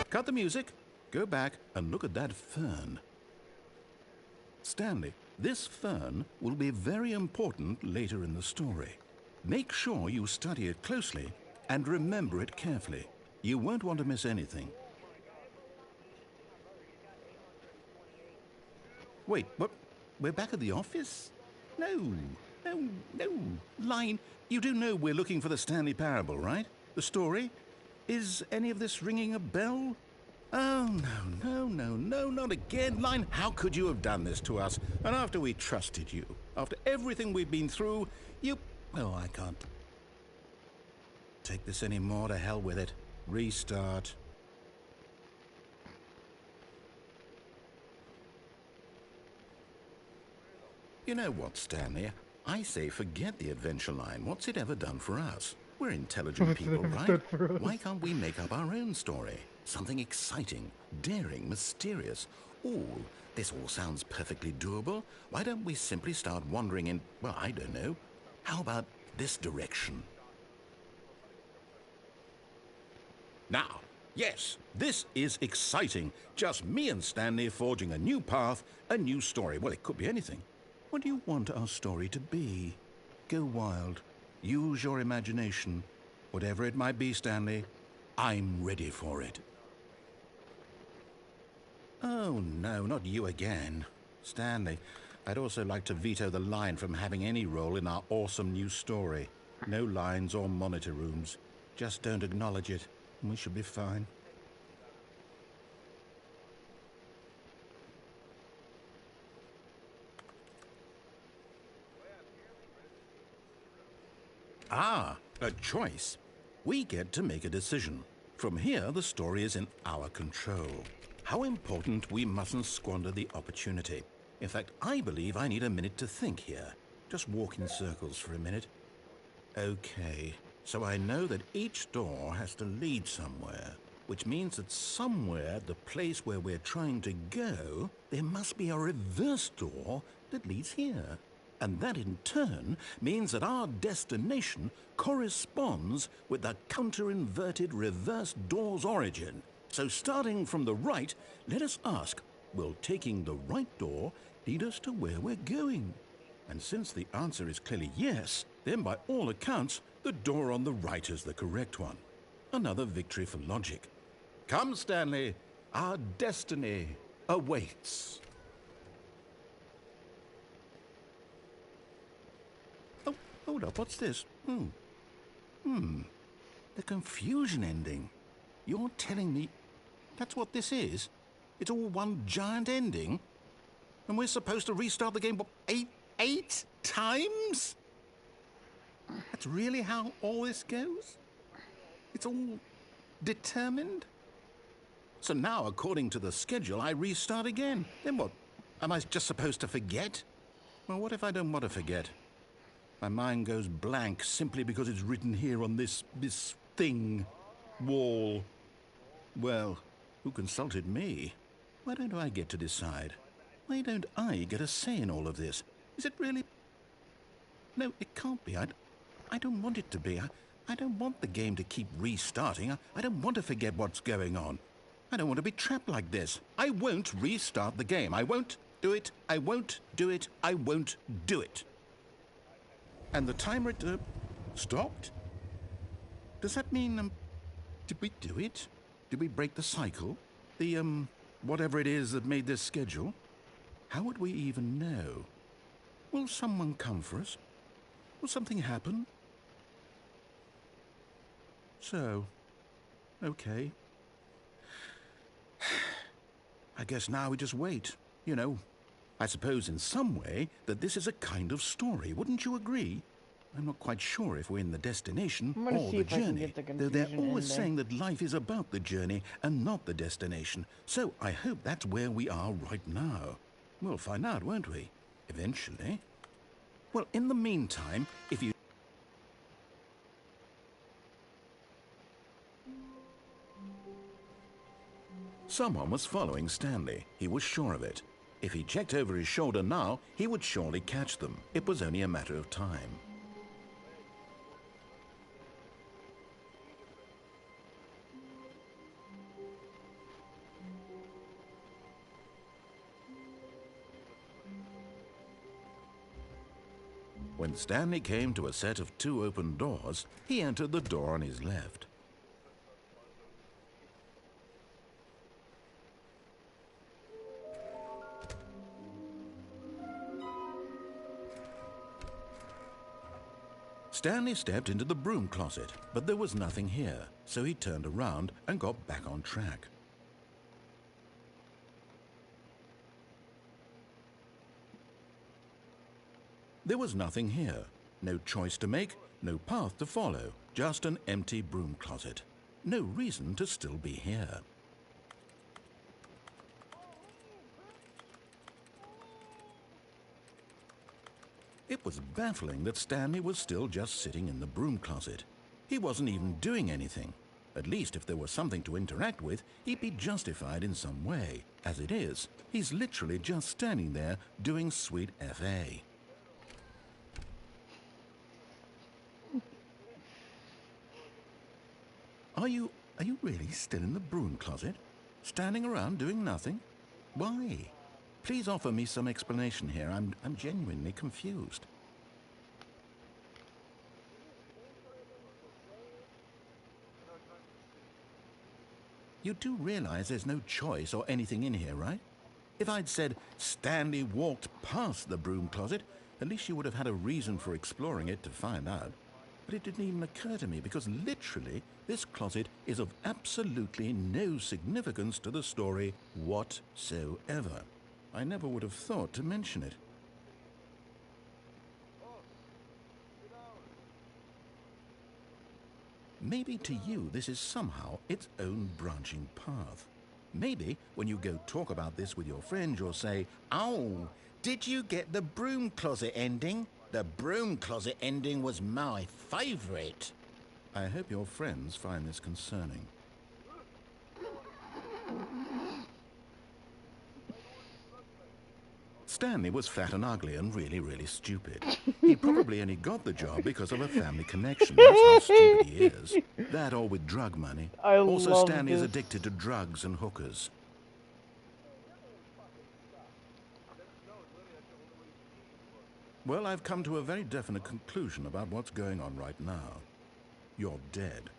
Cut the music, go back and look at that fern. Stanley, this fern will be very important later in the story. Make sure you study it closely and remember it carefully. You won't want to miss anything. Wait, what? We're back at the office? No. Line, you do know we're looking for the Stanley Parable, right? The story? Is any of this ringing a bell? Oh, no, not again. Line, how could you have done this to us? And after we trusted you, after everything we've been through, you... Oh, I can't take this anymore. To hell with it. Restart. You know what, Stanley? I say forget the adventure line. What's it ever done for us? We're intelligent people, right? Why can't we make up our own story? Something exciting, daring, mysterious. Oh, this all sounds perfectly doable. Why don't we simply start wandering in, well, I don't know. How about this direction? Now, yes, this is exciting. Just me and Stanley forging a new path, a new story. Well, it could be anything. What do you want our story to be? Go wild. Use your imagination. Whatever it might be, Stanley, I'm ready for it. Oh, no, not you again. Stanley, I'd also like to veto the line from having any role in our awesome new story. No lines or monitor rooms. Just don't acknowledge it, and we should be fine. Ah, a choice. We get to make a decision. From here, the story is in our control. How important we mustn't squander the opportunity. In fact, I believe I need a minute to think here. Just walk in circles for a minute. Okay, so I know that each door has to lead somewhere. which means that somewhere at the place where we're trying to go, there must be a reverse door that leads here. And that in turn means that our destination corresponds with the counter-inverted reverse door's origin. So starting from the right, let us ask, will taking the right door lead us to where we're going? And since the answer is clearly yes, then by all accounts, the door on the right is the correct one. Another victory for logic. Come, Stanley, our destiny awaits. Oh, hold up, what's this? The confusion ending. You're telling me that's what this is? It's all one giant ending? And we're supposed to restart the game, what, eight times? That's really how all this goes? It's all determined? So now, according to the schedule, I restart again. Then what? Am I just supposed to forget? Well, what if I don't want to forget? My mind goes blank simply because it's written here on this thing, wall. Well, who consulted me? Why don't I get to decide? Why don't I get a say in all of this? Is it really? No, it can't be. I don't want it to be. I don't want the game to keep restarting. I don't want to forget what's going on. I don't want to be trapped like this. I won't restart the game. I won't do it. I won't do it. I won't do it. And the timer, stopped? Does that mean, did we do it? Did we break the cycle? The, whatever it is that made this schedule? How would we even know? Will someone come for us? Will something happen? So, okay. I guess now we just wait, you know. I suppose in some way that this is a kind of story, wouldn't you agree? I'm not quite sure if we're in the destination or the journey, though they're always saying that life is about the journey and not the destination. So I hope that's where we are right now. We'll find out, won't we? Eventually. Well, in the meantime, if you... Someone was following Stanley. He was sure of it. If he checked over his shoulder now, he would surely catch them. It was only a matter of time. When Stanley came to a set of 2 open doors, he entered the door on his left. Stanley stepped into the broom closet, but there was nothing here, so he turned around and got back on track. There was nothing here. No choice to make, no path to follow, just an empty broom closet. No reason to still be here. It was baffling that Stanley was still just sitting in the broom closet. He wasn't even doing anything. At least if there was something to interact with, he'd be justified in some way. As it is, he's literally just standing there doing sweet FA. Are you really still in the broom closet? Standing around doing nothing? Why? Please offer me some explanation here. I'm genuinely confused. You do realize there's no choice or anything in here, right? If I'd said Stanley walked past the broom closet, at least you would have had a reason for exploring it to find out. But it didn't even occur to me because literally this closet is of absolutely no significance to the story whatsoever. I never would have thought to mention it. Maybe to you this is somehow its own branching path. Maybe when you go talk about this with your friends you'll say, Oh, did you get the broom closet ending? The broom closet ending was my favourite. I hope your friends find this concerning. Stanley was fat and ugly and really, really stupid. He probably only got the job because of a family connection. That's how stupid he is. That or with drug money. I Also, love Stanley is this. addicted to drugs and hookers. Well, I've come to a very definite conclusion about what's going on right now. You're dead.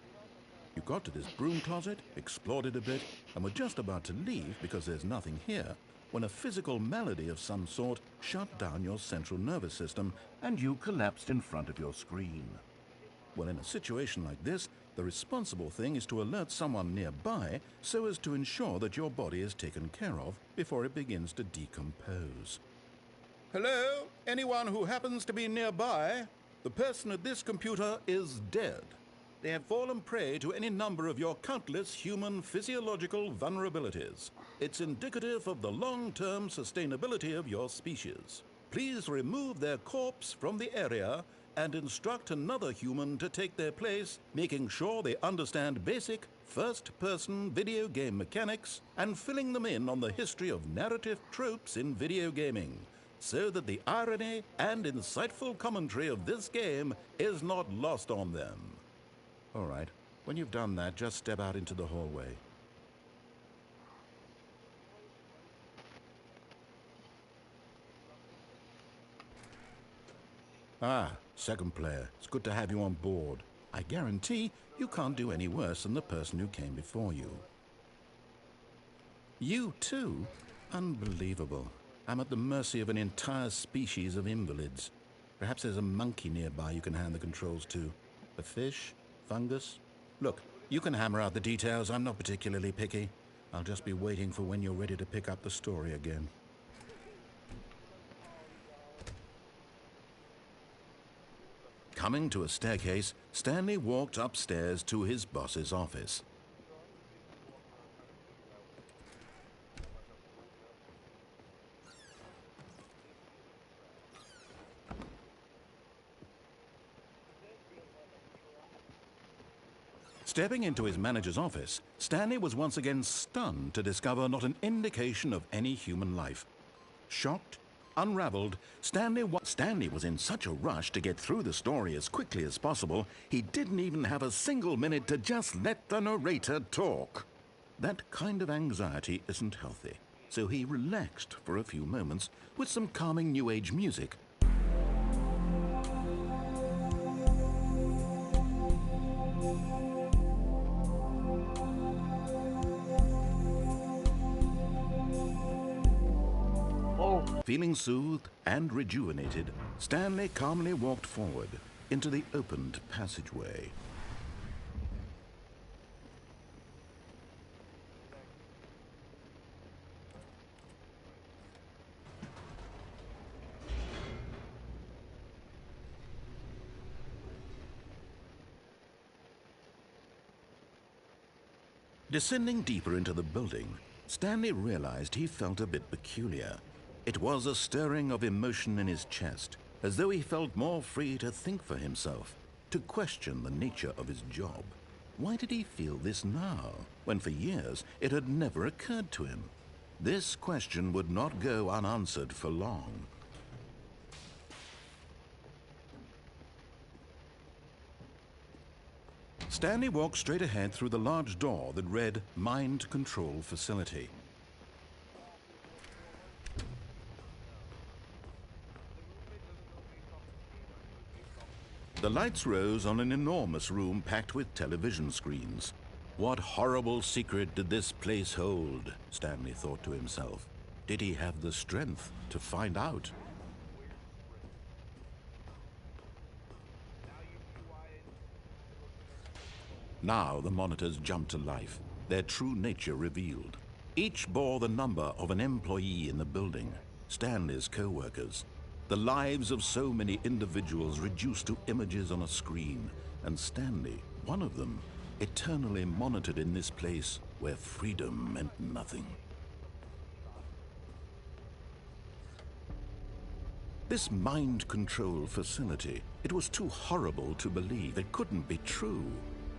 You got to this broom closet, explored it a bit, and were just about to leave because there's nothing here, when a physical malady of some sort shut down your central nervous system and you collapsed in front of your screen. Well, in a situation like this, the responsible thing is to alert someone nearby so as to ensure that your body is taken care of before it begins to decompose. Hello? Anyone who happens to be nearby? The person at this computer is dead. They have fallen prey to any number of your countless human physiological vulnerabilities. It's indicative of the long-term sustainability of your species. Please remove their corpse from the area and instruct another human to take their place, making sure they understand basic first-person video game mechanics and filling them in on the history of narrative tropes in video gaming, so that the irony and insightful commentary of this game is not lost on them. All right, when you've done that, just step out into the hallway. Ah, second player. It's good to have you on board. I guarantee you can't do any worse than the person who came before you. You too? Unbelievable. I'm at the mercy of an entire species of invalids. Perhaps there's a monkey nearby you can hand the controls to. A fish? Fungus? Look, you can hammer out the details. I'm not particularly picky. I'll just be waiting for when you're ready to pick up the story again. Coming to a staircase, Stanley walked upstairs to his boss's office. Stepping into his manager's office, Stanley was once again stunned to discover not an indication of any human life. Shocked, unraveled, Stanley was in such a rush to get through the story as quickly as possible, he didn't even have a single minute to just let the narrator talk. That kind of anxiety isn't healthy, so he relaxed for a few moments with some calming New Age music. Feeling soothed and rejuvenated, Stanley calmly walked forward into the opened passageway. Descending deeper into the building, Stanley realized he felt a bit peculiar. It was a stirring of emotion in his chest, as though he felt more free to think for himself, to question the nature of his job. Why did he feel this now, when for years it had never occurred to him? This question would not go unanswered for long. Stanley walked straight ahead through the large door that read Mind Control Facility. The lights rose on an enormous room packed with television screens. What horrible secret did this place hold? Stanley thought to himself. Did he have the strength to find out? Now the monitors jumped to life, their true nature revealed. Each bore the number of an employee in the building, Stanley's co-workers. The lives of so many individuals reduced to images on a screen, and Stanley, one of them, eternally monitored in this place where freedom meant nothing. This mind control facility, it was too horrible to believe. It couldn't be true.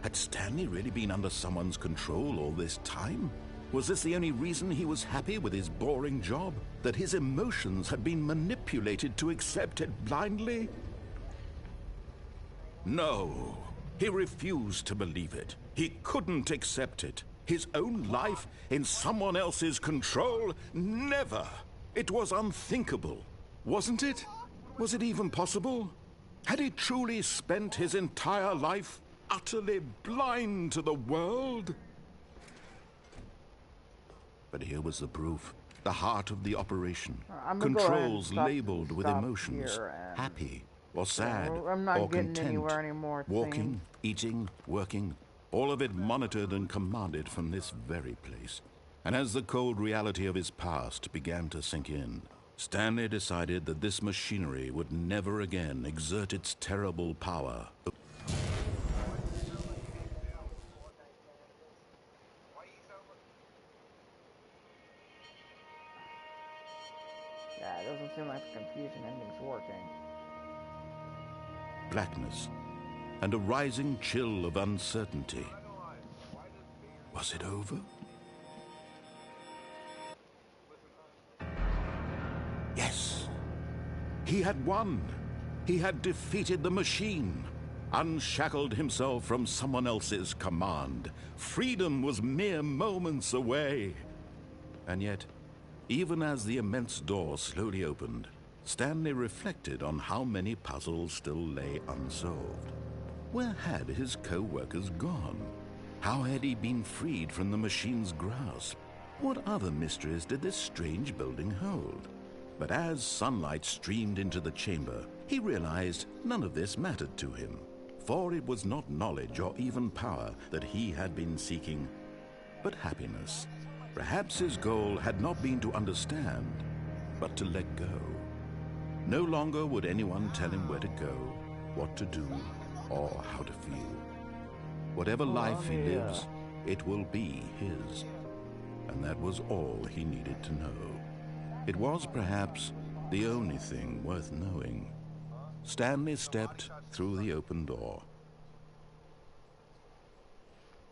Had Stanley really been under someone's control all this time? Was this the only reason he was happy with his boring job? That his emotions had been manipulated to accept it blindly? No, he refused to believe it. He couldn't accept it. His own life in someone else's control? Never! It was unthinkable. Wasn't it? Was it even possible? Had he truly spent his entire life utterly blind to the world? But here was the proof. The heart of the operation. Controls labeled with emotions. Happy or sad I'm not or getting content. anywhere anymore. Walking, eating, working. All of it monitored and commanded from this very place. And as the cold reality of his past began to sink in, Stanley decided that this machinery would never again exert its terrible power. Yeah, it doesn't seem like the confusion ending's working. Blackness and a rising chill of uncertainty. Was it over? Yes. He had won. He had defeated the machine, unshackled himself from someone else's command. Freedom was mere moments away. And yet, even as the immense door slowly opened, Stanley reflected on how many puzzles still lay unsolved. Where had his co-workers gone? How had he been freed from the machine's grasp? What other mysteries did this strange building hold? But as sunlight streamed into the chamber, he realized none of this mattered to him, for it was not knowledge or even power that he had been seeking, but happiness. Perhaps his goal had not been to understand, but to let go. No longer would anyone tell him where to go, what to do, or how to feel. Whatever life he lives, it will be his. And that was all he needed to know. It was perhaps the only thing worth knowing. Stanley stepped through the open door.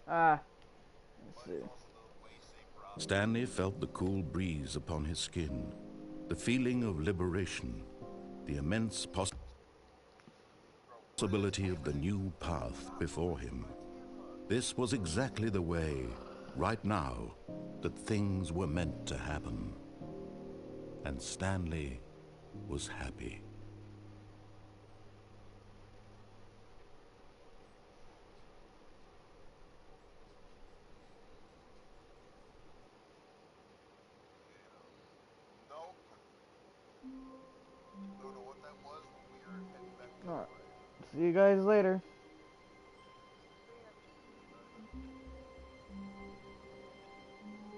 Let's see. Stanley felt the cool breeze upon his skin, the feeling of liberation, the immense possibility of the new path before him. This was exactly the way, right now, that things were meant to happen. And Stanley was happy. Alright, see you guys later.